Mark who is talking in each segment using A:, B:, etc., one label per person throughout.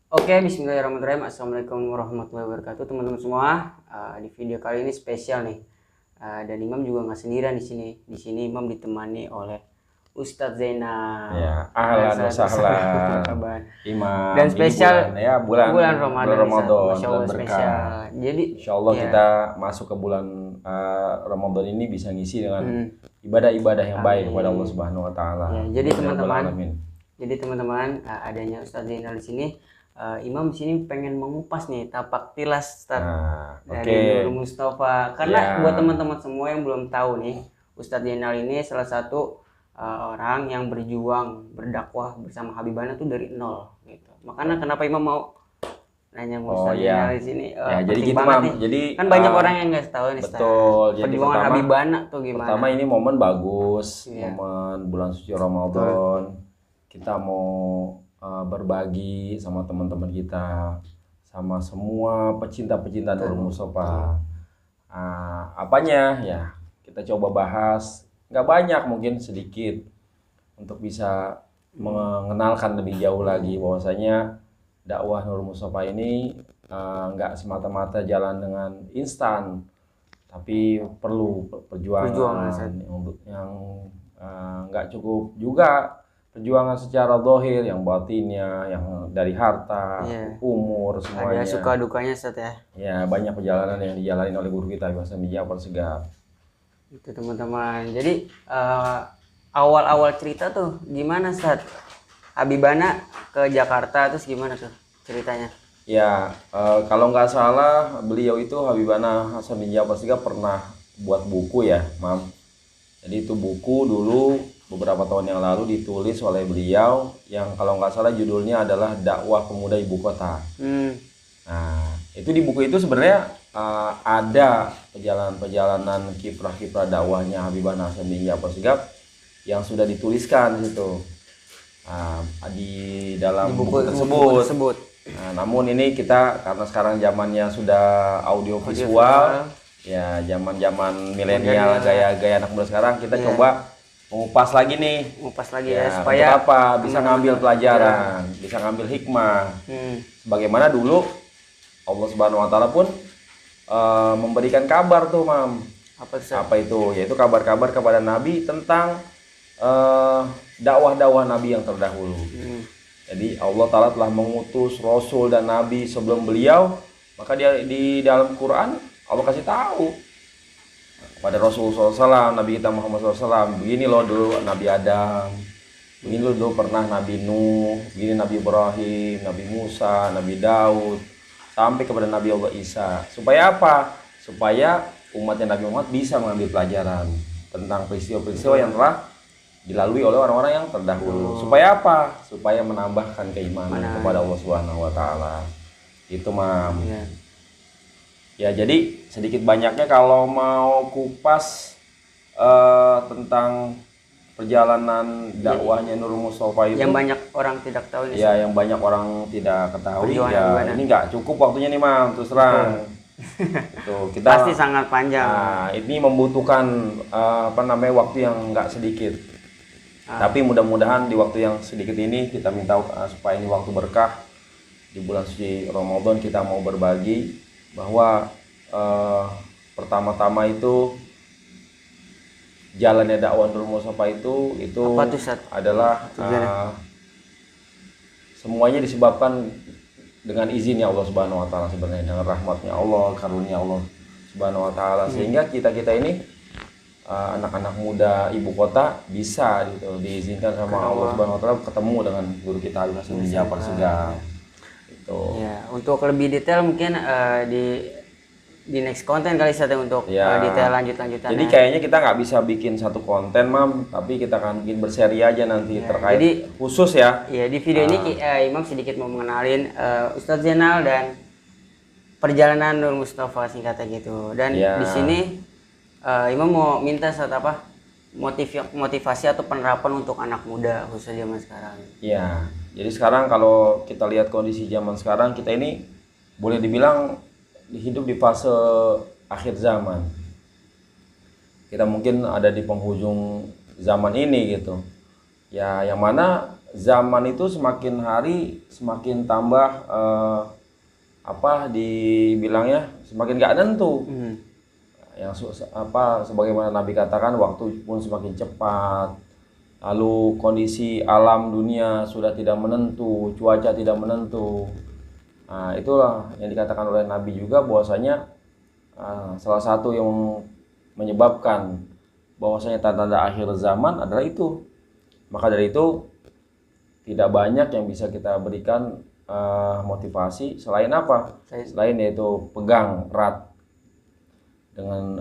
A: Oke, bismillahirrahmanirrahim. Assalamualaikum warahmatullahi wabarakatuh, teman-teman semua. Di video kali ini spesial nih. Dan Imam juga nggak sendirian di sini. Di sini Imam ditemani oleh Ustadz Zainal.
B: Ya, ahlan wa sahlan. Imam.
A: Dan spesial
B: bulan
A: Ramadan.
B: Ramadan,
A: Masya Allah,
B: bulan berkah.
A: spesial. Jadi,
B: Insyaallah kita masuk ke bulan Ramadan ini bisa ngisi dengan ibadah-ibadah yang baik kepada Allah Subhanahu wa taala.
A: Ya, jadi teman-teman, adanya Ustadz Zainal di sini, Imam di sini pengen mengupas nih tapak tilas dari Nur Mustafa. Karena buat teman-teman semua yang belum tahu nih, Ustadz Zainal ini salah satu orang yang berjuang berdakwah bersama Habibana tuh dari nol gitu. Makanya kenapa Imam mau nanya Ustadz Zainal di sini?
B: Jadi gitu Mam. Jadi
A: kan banyak orang yang nggak tahu nih.
B: Betul.
A: Jadi perjuangan Habibana tuh gimana?
B: Pertama ini momen bagus, momen bulan suci Ramadan. Kita mau berbagi sama teman-teman kita, sama semua pecinta-pecinta Nur Mustafa. Apanya ya kita coba bahas, nggak banyak mungkin sedikit, untuk bisa mengenalkan lebih jauh lagi bahwasanya dakwah Nur Mustafa ini nggak semata-mata jalan dengan instan, tapi perlu perjuangan yang nggak cukup juga. Perjuangan secara zahir, yang batinnya, yang dari harta, umur, semuanya.
A: Ada suka dukanya Ustaz ya.
B: Ya, banyak perjalanan yang dijalani oleh guru kita Habib Hasan bin Ja'far Segaf.
A: Itu teman-teman. Jadi awal-awal cerita tuh gimana Ustaz? Habibana ke Jakarta terus gimana tuh ceritanya?
B: Ya, kalau nggak salah beliau itu Habibana Hasan bin Ja'far Segaf pernah buat buku ya, Mam. Jadi itu buku dulu beberapa tahun yang lalu ditulis oleh beliau yang kalau nggak salah judulnya adalah Dakwah Pemuda Ibu Kota. Nah, itu di buku itu sebenarnya ada perjalanan kiprah-kiprah dakwahnya Habibana Hasan bin Ja'far Segaf yang sudah dituliskan di situ. Di dalam buku tersebut. Nah, namun ini kita karena sekarang zamannya sudah audiovisual, ya zaman-zaman milenial, gaya-gaya anak muda sekarang, kita coba mengupas lagi nih, supaya apa? Bisa ngambil pelajaran, bisa ngambil hikmah. Bagaimana dulu Allah Subhanahu wa taala pun memberikan kabar tuh, Mam. Apa itu? Yaitu kabar-kabar kepada Nabi tentang dakwah-dakwah Nabi yang terdahulu. Jadi Allah taala telah mengutus Rasul dan Nabi sebelum beliau, maka dia di dalam Quran Allah kasih tahu pada Rasulullah SAW, Nabi kita Muhammad SAW, begini loh dulu Nabi Adam, begini loh dulu pernah Nabi Nuh, begini Nabi Ibrahim, Nabi Musa, Nabi Daud, sampai kepada Nabi Allah Isa. Supaya apa? Supaya umatnya Nabi Muhammad bisa mengambil pelajaran tentang peristiwa-peristiwa yang telah dilalui oleh orang-orang yang terdahulu. Supaya apa? Supaya menambahkan keimanan kepada Allah Subhanahu wa taala. Itu, Mam. Ya, jadi sedikit banyaknya kalau mau kupas tentang perjalanan dakwahnya Nur Mustafa itu
A: yang banyak orang tidak tahu ini.
B: Ya, yang banyak orang tidak ketahui ya. Ini nggak cukup waktunya nih, Mam, terus terang. Itu kita
A: pasti sangat panjang.
B: Ini membutuhkan waktu yang nggak sedikit. Tapi mudah-mudahan di waktu yang sedikit ini kita minta supaya ini waktu berkah. Di bulan suci Ramadan kita mau berbagi bahwa pertama-tama itu jalannya dakwah Nur Mustafa itu adalah semuanya disebabkan dengan izinnya Allah Subhanahu wa taala, sebenarnya dengan rahmatnya Allah, karunia Allah Subhanahu wa taala, sehingga kita ini anak-anak muda ibu kota bisa gitu diizinkan sama Allah Subhanahu wa taala ketemu dengan guru kita Habib Hasan bin Ja'far Segaf.
A: Ya, untuk lebih detail mungkin di next konten kali saya untuk detail lanjutannya.
B: Jadi kayaknya kita nggak bisa bikin satu konten, Mam, tapi kita akan bikin berseri aja nanti terkait jadi, khusus ya.
A: Iya, di video ini Imam sedikit mau mengenalin Ustadz Zainal dan perjalanan Nur Mustafa singkatnya gitu. Dan di sini Imam mau minta motivasi atau penerapan untuk anak muda khususnya zaman sekarang.
B: Iya. Jadi sekarang kalau kita lihat kondisi zaman sekarang, kita ini boleh dibilang hidup di fase akhir zaman. Kita mungkin ada di penghujung zaman ini gitu. Ya, yang mana zaman itu semakin hari semakin tambah dibilangnya semakin gak nentu. Yang sebagaimana Nabi katakan, waktu pun semakin cepat. Lalu kondisi alam dunia sudah tidak menentu, cuaca tidak menentu. Nah, itulah yang dikatakan oleh Nabi juga bahwasanya salah satu yang menyebabkan bahwasanya tanda-tanda akhir zaman adalah itu. Maka dari itu tidak banyak yang bisa kita berikan motivasi selain apa? Selain yaitu pegang erat dengan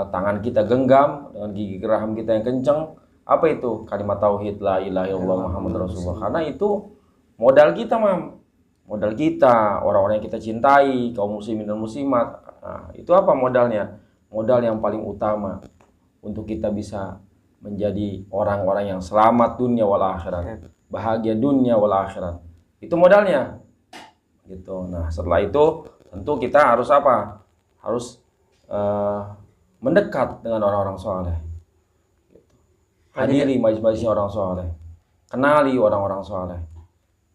B: tangan kita genggam, dengan gigi geraham kita yang kencang. Apa itu? Kalimat tauhid la ilaha illallah Muhammadur Rasulullah. Karena itu modal kita, Mam. Modal kita, orang-orang yang kita cintai, kaum muslimin dan muslimat. Nah, itu apa modalnya? Modal yang paling utama untuk kita bisa menjadi orang-orang yang selamat dunia wal akhirat, bahagia dunia wal akhirat. Itu modalnya. Gitu. Nah, setelah itu tentu kita harus apa? Harus mendekat dengan orang-orang soleh. Hadiri majelis-majelisnya orang soleh, kenali orang-orang soleh.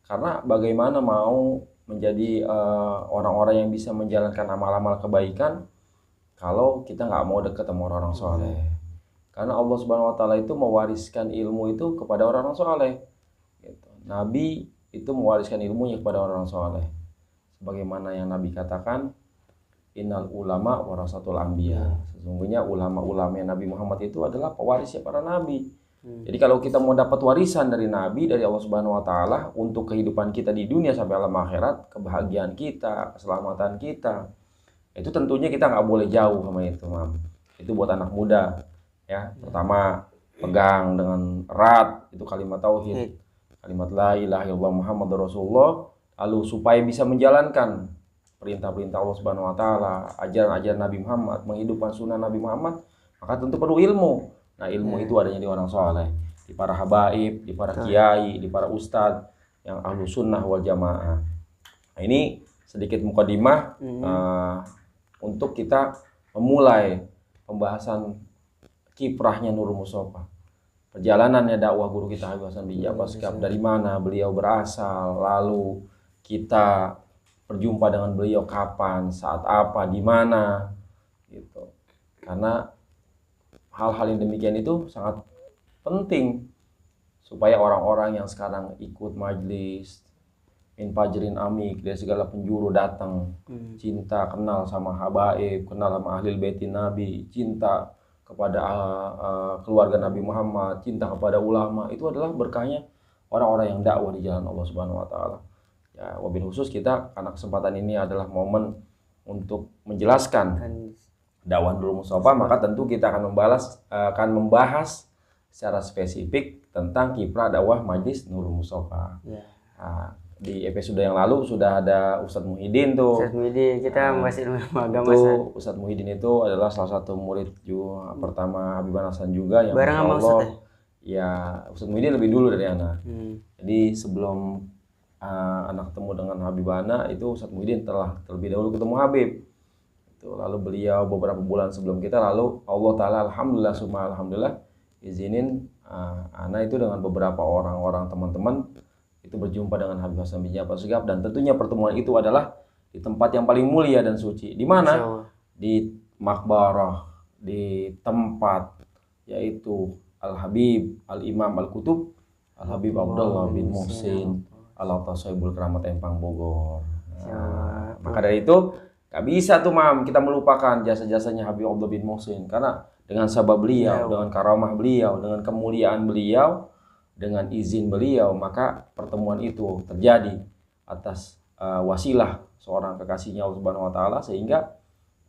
B: Karena bagaimana mau menjadi orang-orang yang bisa menjalankan amal-amal kebaikan kalau kita nggak mau dekat sama orang-orang soleh. Karena Allah Subhanahu Wa Taala itu mewariskan ilmu itu kepada orang-orang soleh. Gitu. Nabi itu mewariskan ilmunya kepada orang-orang soleh. Sebagaimana yang Nabi katakan, innal ulama warasatul anbiya. Sesungguhnya ulama-ulama Nabi Muhammad itu adalah pewarisnya para nabi. Jadi kalau kita mau dapat warisan dari Nabi, dari Allah Subhanahu Wa Taala untuk kehidupan kita di dunia sampai alam akhirat, kebahagiaan kita, keselamatan kita, itu tentunya kita nggak boleh jauh sama itu, Mam. Itu buat anak muda, ya. Pertama, pegang dengan erat itu kalimat tauhid, kalimat la ilaha illallah Muhammadur Rasulullah. Lalu supaya bisa menjalankan perintah-perintah Allah Subhanahu Wa Taala, ajaran-ajaran Nabi Muhammad, menghidupkan sunnah Nabi Muhammad, maka tentu perlu ilmu. Nah, ilmu itu adanya di orang soleh, di para habaib, di para kiai, di para ustadz yang ahlu sunnah wal jamaah. Nah, ini sedikit mukadimah untuk kita memulai pembahasan kiprahnya Nurul Mustafa, perjalanannya dakwah guru kita Habib Hasan bin Ja'far Shihab, dari mana beliau berasal, lalu kita berjumpa dengan beliau kapan, saat apa, di mana, gitu. Karena hal-hal yang demikian itu sangat penting supaya orang-orang yang sekarang ikut majelis Infajrin Amik dari segala penjuru datang, cinta kenal sama habaib, kenal sama ahlil baitin Nabi, cinta kepada keluarga Nabi Muhammad, cinta kepada ulama, itu adalah berkahnya orang-orang yang dakwah di jalan Allah Subhanahu Wa Taala. Ya, wabil khusus kita karena kesempatan ini adalah momen untuk menjelaskan dakwah Nurul Mustafa, maka tentu kita akan membahas secara spesifik tentang kiprah dakwah Majelis Nurul Mustafa. Nah, di episode yang lalu sudah ada Ustadz Muhyiddin tuh.
A: Ustadz Muhyiddin, kita membahas ilmu agama.
B: Ustadz Muhyiddin itu adalah salah satu murid pertama Habib Hasan juga yang
A: bareng sama Ustadz
B: ya. Ustadz Muhyiddin lebih dulu dari Ana. Jadi sebelum anak ketemu dengan Habibana itu Ustadz Muhyiddin telah terlebih dahulu ketemu Habib. Itu lalu beliau beberapa bulan sebelum kita, lalu Allah Taala alhamdulillah izinin Ana itu dengan beberapa orang-orang teman-teman itu berjumpa dengan Habib Hasan bin Ja'far Shihab, dan tentunya pertemuan itu adalah di tempat yang paling mulia dan suci. Di mana? Di makbarah, di tempat yaitu Al-Habib Al-Imam Al-Kutub Al-Habib Abdullah bin Muhsin Al-Tasawibul Keramat Empang Bogor. Nah, maka dari itu gak bisa tuh, Mam, kita melupakan jasa-jasanya Habib Abdullah bin Muhsin, karena dengan sabab beliau, dengan karamah beliau, dengan kemuliaan beliau, dengan izin beliau, maka pertemuan itu terjadi atas wasilah seorang kekasihnya Allah Subhanahu Wa Taala, sehingga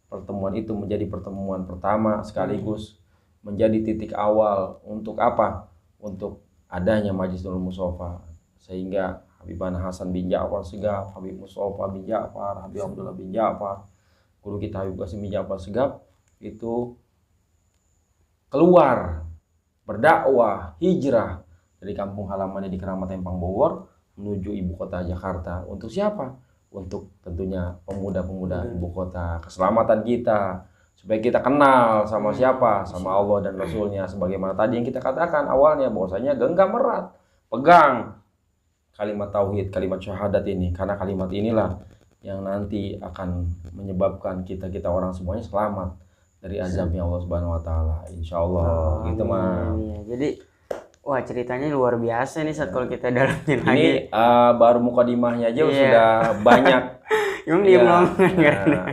B: pertemuan itu menjadi pertemuan pertama sekaligus menjadi titik awal untuk apa? Untuk adanya Majelis Nurul Mustafa, sehingga Habib Hasan bin Ja'far Shihab, Habib Mustafa bin Ja'far, Habib Abdullah bin Ja'far, guru kita Habib Qasim bin Ja'far Shihab itu keluar berdakwah, hijrah dari kampung halamannya di Keramat Empang Bogor menuju ibu kota Jakarta. Untuk siapa? Untuk tentunya pemuda-pemuda ibu kota, keselamatan kita, supaya kita kenal sama siapa, sama Allah dan Rasulnya, sebagaimana tadi yang kita katakan awalnya bahwasanya genggam erat, pegang kalimat tauhid, kalimat syahadat ini, karena kalimat inilah yang nanti akan menyebabkan kita orang semuanya selamat dari azabnya Allah Subhanahu wa taala. Insyaallah gitu mah.
A: Jadi wah, ceritanya luar biasa nih saat kalau kita dalamin lagi.
B: Ini baru mukadimahnya aja sudah banyak.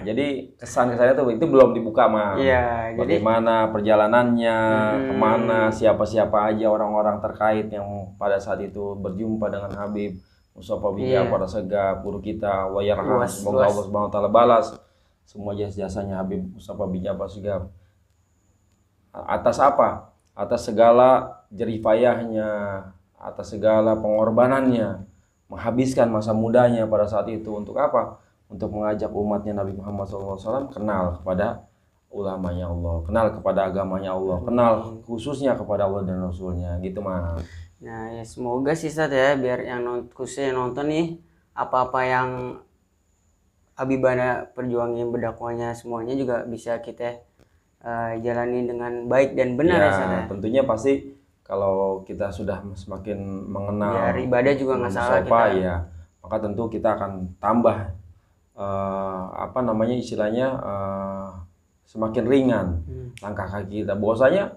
B: Jadi kesan saya tuh itu belum dibuka mah. Bagaimana perjalanannya, kemana, siapa-siapa aja orang-orang terkait yang pada saat itu berjumpa dengan Habib Mustafa bin Ja'far Assegaf, guru kita, wa yarham, semoga Allah Subhanahu wa taala balas semua jasanya Habib Mustafa bin Ja'far Assegaf. Atas apa? Atas segala jeripayahnya, atas segala pengorbanannya, menghabiskan masa mudanya pada saat itu untuk apa? Untuk mengajak umatnya Nabi Muhammad SAW kenal kepada ulamanya Allah, kenal kepada agamanya Allah, kenal khususnya kepada Allah dan Rasulnya, gitu mah.
A: Nah ya semoga sih Ustaz ya, biar yang khususnya nonton nih, apa-apa yang Habibana perjuangin berdakwahnya semuanya juga bisa kita jalani dengan baik dan benar ya Ustaz ya.
B: Tentunya pasti kalau kita sudah semakin mengenal
A: biar ibadah juga nggak salah kita.
B: Ya, maka tentu kita akan tambah istilahnya semakin ringan langkah kaki kita. Bahwasanya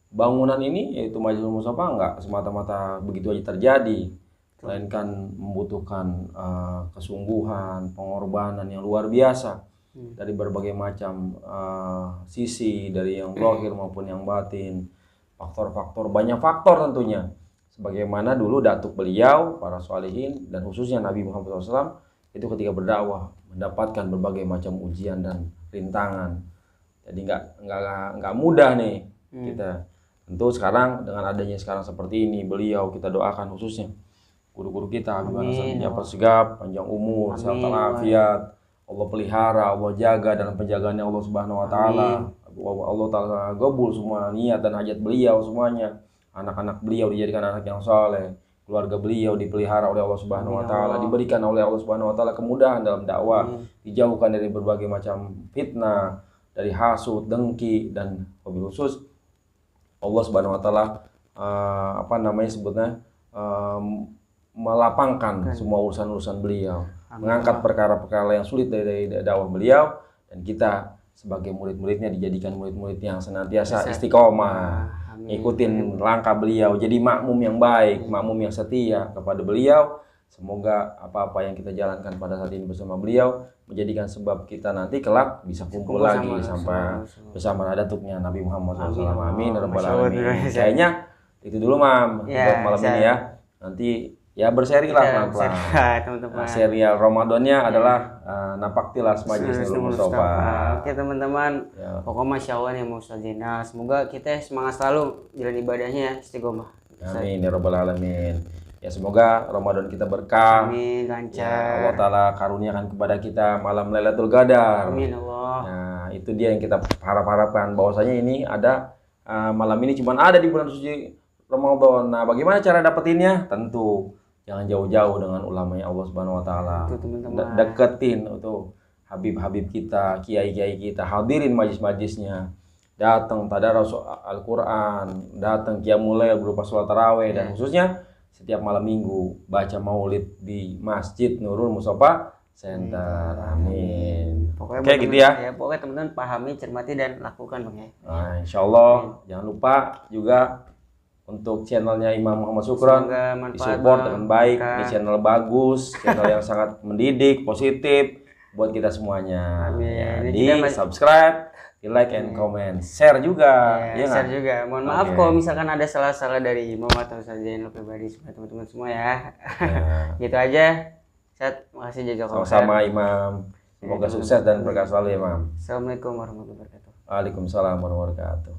B: bangunan ini yaitu Majlis Mustafa enggak semata-mata begitu aja terjadi, melainkan membutuhkan kesungguhan, pengorbanan yang luar biasa dari berbagai macam sisi, dari yang zahir maupun yang batin. Faktor-faktor, banyak faktor tentunya. Sebagaimana dulu datuk beliau, para sholihin, dan khususnya Nabi Muhammad SAW itu ketika berdakwah mendapatkan berbagai macam ujian dan rintangan. Jadi nggak mudah nih kita. Tentu sekarang dengan adanya sekarang seperti ini, beliau kita doakan khususnya guru-guru kita, Habib Hasan bin Ja'far Assegaf, panjang umur, sehat walafiat, Allah pelihara, Allah jaga dalam penjagaannya Allah Subhanahu wa taala. Allah taala gabul semua niat dan hajat beliau semuanya. Anak-anak beliau dijadikan anak yang saleh, keluarga beliau dipelihara oleh Allah Subhanahu wa taala, diberikan oleh Allah Subhanahu wa taala kemudahan dalam dakwah, dijauhkan dari berbagai macam fitnah, dari hasud, dengki, dan wabil khusus Allah Subhanahu wa taala melapangkan semua urusan-urusan beliau, mengangkat perkara-perkara yang sulit dari dakwah beliau, dan kita sebagai murid-muridnya dijadikan murid-murid yang senantiasa istiqomah, ikutin langkah beliau, jadi makmum yang baik, makmum yang setia kepada beliau. Semoga apa-apa yang kita jalankan pada saat ini bersama beliau menjadikan sebab kita nanti kelak bisa kumpul lagi sampai bersama datuknya Nabi Muhammad SAW. Amin rabbal alamin. Kayaknya itu dulu Mam buat malam ini ya. Nanti ya berseri lah pelan-pelan. Serial Ramadannya adalah Napak Tilas Majlis Nurul Mustafa.
A: Oke teman-teman, pokoknya Masya Allah nih Ustaz Zainal. Semoga kita semangat selalu jalan ibadahnya ya, istiqomah.
B: Amin ya rabbal alamin. Ya semoga Ramadan kita berkah.
A: Amin, lancar.
B: Ya, Allah Ta'ala karuniakan kepada kita malam Lailatul Qadar.
A: Amin Allah.
B: Nah itu dia yang kita harapkan, bahwasanya ini ada malam ini cuma ada di bulan suci Ramadan. Nah bagaimana cara dapetinnya? Tentu jangan jauh-jauh dengan ulamanya Allah Subhanahu wa taala. Deketin itu Habib-habib kita, kiai-kiai kita, hadirin majlis-majlisnya. Datang tadarus Al-Qur'an, datang qiyamul lail berupa salat tarawih, dan khususnya setiap malam minggu baca maulid di Masjid Nurul Mustafa Center. Amin.
A: Pokoknya
B: kayak gitu ya.
A: Pokoknya teman-teman pahami, cermati, dan lakukan Bang ya.
B: Nah, insyaallah jangan lupa juga untuk channelnya Imam Muhammad Syukron disupport dengan baik, di channel bagus, channel yang sangat mendidik, positif buat kita semuanya.
A: Amin.
B: Ya, di subscribe, di like and comment, share juga.
A: Ya, share juga. Mohon maaf kalau misalkan ada salah-salah dari Imam atau Ustaz Zainal pribadi supaya teman-teman semua ya. Gitu aja. Makasih jazakallah.
B: Sama-sama Imam. Semoga sukses dan berkah selalu ya Imam.
A: Assalamualaikum warahmatullahi wabarakatuh.
B: Waalaikumsalam warahmatullahi wabarakatuh.